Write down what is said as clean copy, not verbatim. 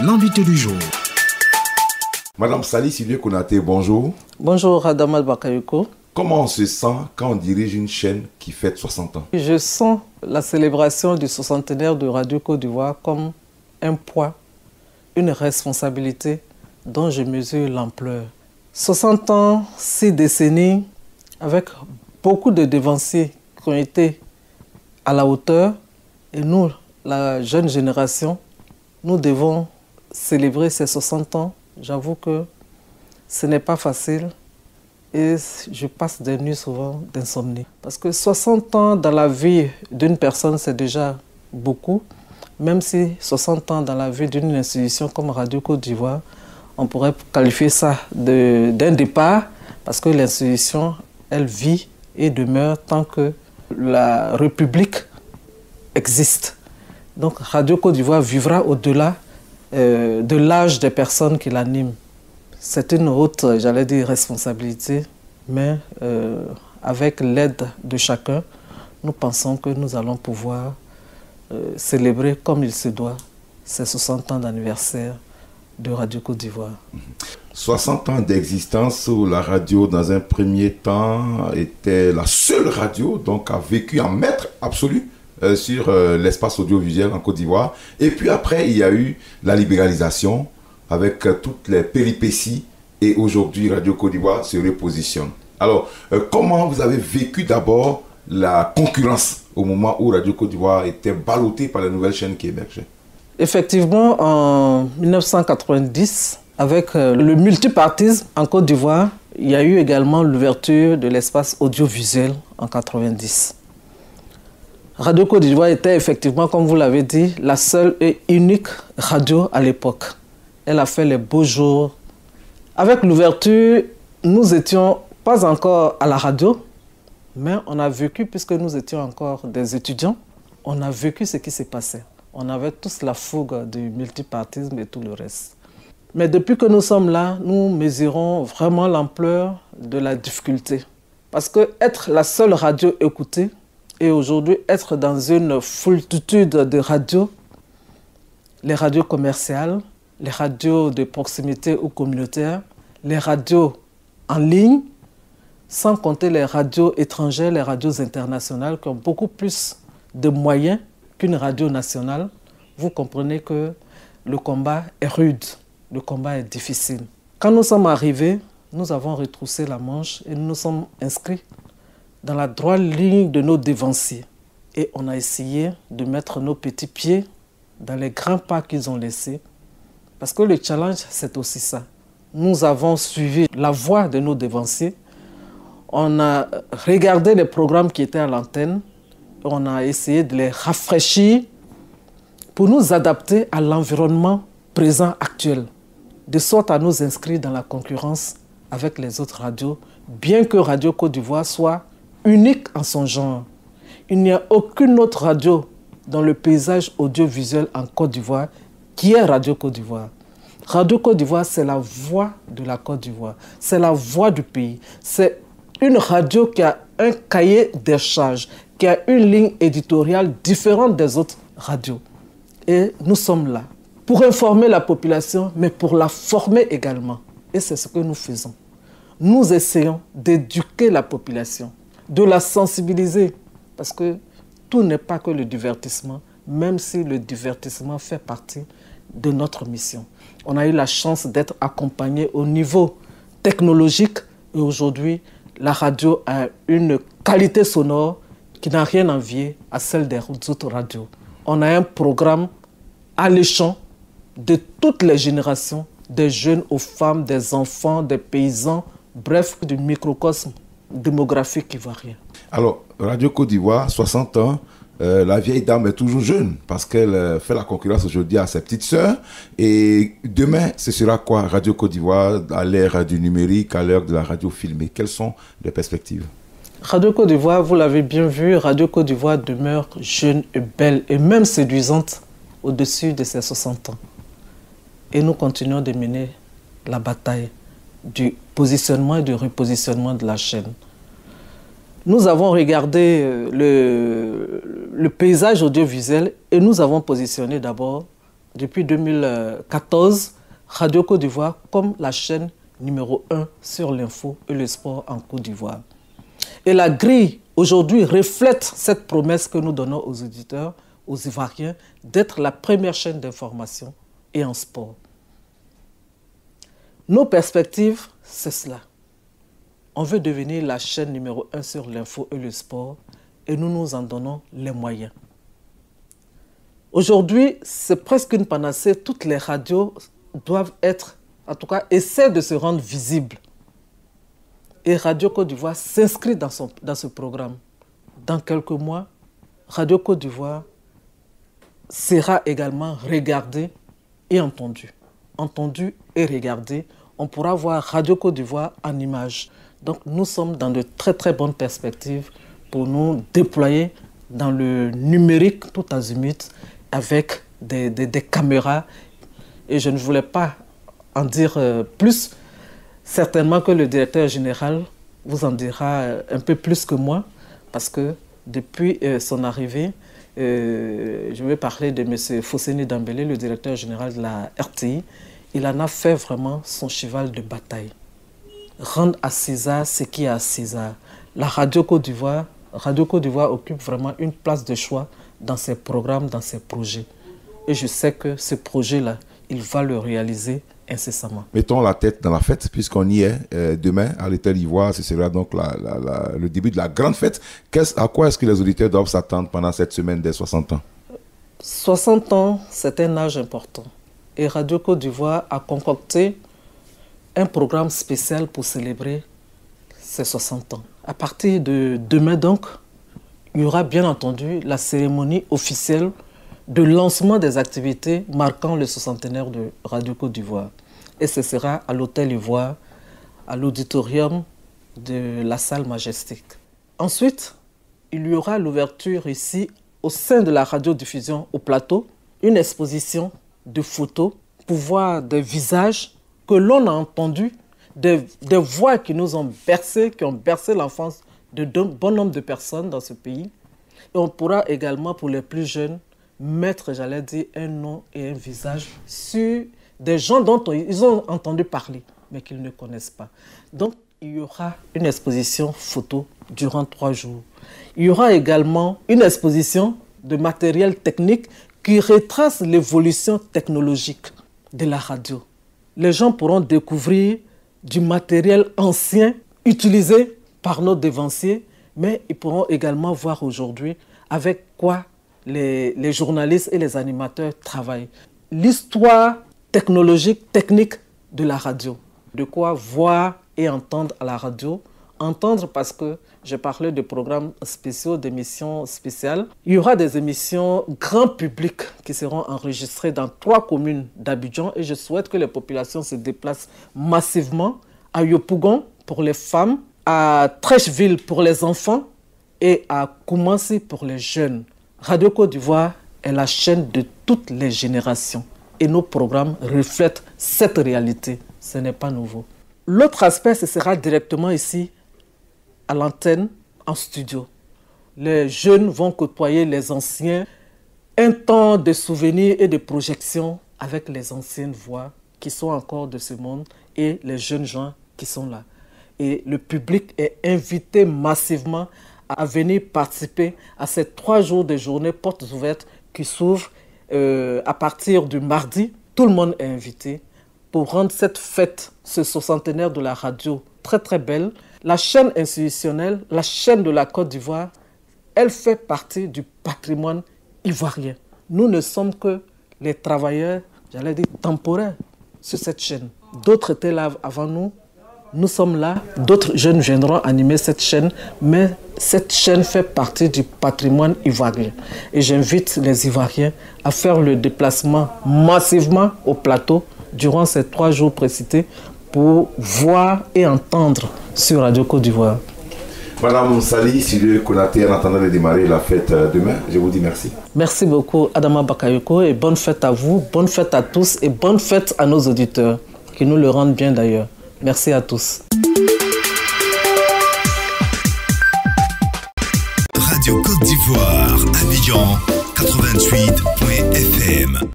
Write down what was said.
L'invité du jour. Madame Sali Sylvie Konaté, bonjour. Bonjour Adamal Bakayoko. Comment on se sent quand on dirige une chaîne qui fête 60 ans? Je sens la célébration du 60e de Radio Côte d'Ivoire comme un poids, une responsabilité dont je mesure l'ampleur. 60 ans, 6 décennies, avec beaucoup de devanciers qui ont été à la hauteur. Et nous, la jeune génération, nous devons célébrer ces 60 ans. J'avoue que ce n'est pas facile et je passe des nuits souvent d'insomnie. Parce que 60 ans dans la vie d'une personne, c'est déjà beaucoup. Même si 60 ans dans la vie d'une institution comme Radio Côte d'Ivoire, on pourrait qualifier ça d'un départ, parce que l'institution, elle vit et demeure tant que la République existe. Donc Radio Côte d'Ivoire vivra au-delà de l'âge des personnes qui l'animent. C'est une haute, j'allais dire, responsabilité, mais avec l'aide de chacun, nous pensons que nous allons pouvoir célébrer comme il se doit ces 60 ans d'anniversaire de Radio Côte d'Ivoire. 60 ans d'existence où la radio, dans un premier temps, était la seule radio, donc a vécu en maître absolu sur l'espace audiovisuel en Côte d'Ivoire. Et puis après, il y a eu la libéralisation avec toutes les péripéties. Et aujourd'hui, Radio Côte d'Ivoire se repositionne. Alors, comment vous avez vécu d'abord la concurrence au moment où Radio Côte d'Ivoire était ballottée par les nouvelles chaînes qui émergeaient? Effectivement, en 1990, avec le multipartisme en Côte d'Ivoire, il y a eu également l'ouverture de l'espace audiovisuel en 1990. Radio Côte d'Ivoire était effectivement, comme vous l'avez dit, la seule et unique radio à l'époque. Elle a fait les beaux jours. Avec l'ouverture, nous n'étions pas encore à la radio, mais on a vécu, puisque nous étions encore des étudiants, on a vécu ce qui s'est passé. On avait tous la fougue du multipartisme et tout le reste. Mais depuis que nous sommes là, nous mesurons vraiment l'ampleur de la difficulté. Parce que être la seule radio écoutée, et aujourd'hui, être dans une foultitude de radios, les radios commerciales, les radios de proximité ou communautaires, les radios en ligne, sans compter les radios étrangères, les radios internationales qui ont beaucoup plus de moyens qu'une radio nationale, vous comprenez que le combat est rude, le combat est difficile. Quand nous sommes arrivés, nous avons retroussé la manche et nous nous sommes inscrits dans la droite ligne de nos devanciers. Et on a essayé de mettre nos petits pieds dans les grands pas qu'ils ont laissés. Parce que le challenge, c'est aussi ça. Nous avons suivi la voie de nos devanciers. On a regardé les programmes qui étaient à l'antenne. On a essayé de les rafraîchir pour nous adapter à l'environnement présent actuel, de sorte à nous inscrire dans la concurrence avec les autres radios, bien que Radio Côte d'Ivoire soit unique en son genre. Il n'y a aucune autre radio dans le paysage audiovisuel en Côte d'Ivoire qui est Radio Côte d'Ivoire. Radio Côte d'Ivoire, c'est la voix de la Côte d'Ivoire, c'est la voix du pays. C'est une radio qui a un cahier des charges, qui a une ligne éditoriale différente des autres radios. Et nous sommes là pour informer la population, mais pour la former également. Et c'est ce que nous faisons. Nous essayons d'éduquer la population, de la sensibiliser, parce que tout n'est pas que le divertissement, même si le divertissement fait partie de notre mission. On a eu la chance d'être accompagné au niveau technologique et aujourd'hui, la radio a une qualité sonore qui n'a rien à envier à celle des autres radios. On a un programme alléchant de toutes les générations, des jeunes aux femmes, des enfants, des paysans, bref, du microcosme démographique ivoirien. Alors, Radio Côte d'Ivoire, 60 ans, la vieille dame est toujours jeune parce qu'elle fait la concurrence aujourd'hui à ses petites sœurs. Et demain, ce sera quoi Radio Côte d'Ivoire à l'ère du numérique, à l'ère de la radio filmée? Quelles sont les perspectives? Radio Côte d'Ivoire, vous l'avez bien vu, Radio Côte d'Ivoire demeure jeune et belle et même séduisante au-dessus de ses 60 ans. Et nous continuons de mener la bataille du positionnement et du repositionnement de la chaîne. Nous avons regardé le paysage audiovisuel et nous avons positionné d'abord depuis 2014, Radio Côte d'Ivoire comme la chaîne numéro 1 sur l'info et le sport en Côte d'Ivoire. Et la grille, aujourd'hui, reflète cette promesse que nous donnons aux auditeurs, aux Ivoiriens, d'être la première chaîne d'information et en sport. Nos perspectives, c'est cela. On veut devenir la chaîne numéro 1 sur l'info et le sport et nous nous en donnons les moyens. Aujourd'hui, c'est presque une panacée. Toutes les radios doivent être, en tout cas, essaient de se rendre visibles. Et Radio Côte d'Ivoire s'inscrit dans ce programme. Dans quelques mois, Radio Côte d'Ivoire sera également regardée et entendue. Entendue et regardée. On pourra voir Radio Côte d'Ivoire en images. Donc nous sommes dans de très très bonnes perspectives pour nous déployer dans le numérique tout azimut avec des caméras. Et je ne voulais pas en dire plus. Certainement que le directeur général vous en dira un peu plus que moi parce que depuis son arrivée, je vais parler de M. Fosseni Dambélé, le directeur général de la RTI. Il en a fait vraiment son cheval de bataille. Rendre à César ce qui est à César. La Radio Côte d'Ivoire occupe vraiment une place de choix dans ses programmes, dans ses projets. Et je sais que ce projet-là, il va le réaliser incessamment. Mettons la tête dans la fête, puisqu'on y est. Demain, à l'Hôtel Ivoire, ce sera donc le début de la grande fête. À quoi est-ce que les auditeurs doivent s'attendre pendant cette semaine des 60 ans? 60 ans, c'est un âge important. Et Radio Côte d'Ivoire a concocté un programme spécial pour célébrer ses 60 ans. À partir de demain, donc, il y aura bien entendu la cérémonie officielle de lancement des activités marquant le 60aire de Radio Côte d'Ivoire. Et ce sera à l'Hôtel Ivoire, à l'auditorium de la salle Majestic. Ensuite, il y aura l'ouverture ici, au sein de la radiodiffusion au plateau, une exposition de photos pour voir des visages que l'on a entendus, des voix qui nous ont bercé, qui ont bercé l'enfance de bon nombre de personnes dans ce pays. Et on pourra également, pour les plus jeunes, mettre, j'allais dire, un nom et un visage sur des gens dont ils ont entendu parler, mais qu'ils ne connaissent pas. Donc, il y aura une exposition photo durant 3 jours. Il y aura également une exposition de matériel technique qui retrace l'évolution technologique de la radio. Les gens pourront découvrir du matériel ancien utilisé par nos devanciers, mais ils pourront également voir aujourd'hui avec quoi les journalistes et les animateurs travaillent. L'histoire technologique, technique de la radio. De quoi voir et entendre à la radio. Entendre parce que j'ai parlé de programmes spéciaux, d'émissions spéciales. Il y aura des émissions grand public qui seront enregistrées dans 3 communes d'Abidjan et je souhaite que les populations se déplacent massivement à Yopougon pour les femmes, à Trècheville pour les enfants et à Koumassi pour les jeunes. Radio Côte d'Ivoire est la chaîne de toutes les générations et nos programmes reflètent cette réalité. Ce n'est pas nouveau. L'autre aspect, ce sera directement ici à l'antenne, en studio. Les jeunes vont côtoyer les anciens. Un temps de souvenirs et de projections avec les anciennes voix qui sont encore de ce monde et les jeunes gens qui sont là. Et le public est invité massivement à venir participer à ces 3 jours de journée portes ouvertes qui s'ouvrent à partir du mardi. Tout le monde est invité pour rendre cette fête, ce 60aire de la radio, très très belle. La chaîne institutionnelle, la chaîne de la Côte d'Ivoire, elle fait partie du patrimoine ivoirien. Nous ne sommes que les travailleurs, j'allais dire, temporaires sur cette chaîne. D'autres étaient là avant nous. Nous sommes là, d'autres jeunes viendront animer cette chaîne, mais cette chaîne fait partie du patrimoine ivoirien. Et j'invite les Ivoiriens à faire le déplacement massivement au plateau durant ces 3 jours précités pour voir et entendre sur Radio Côte d'Ivoire. Madame Sali Sidibé Konaté, en attendant de démarrer la fête demain, je vous dis merci. Merci beaucoup Adama Bakayoko et bonne fête à vous, bonne fête à tous et bonne fête à nos auditeurs, qui nous le rendent bien d'ailleurs. Merci à tous. Radio Côte d'Ivoire, Abidjan 88.fm.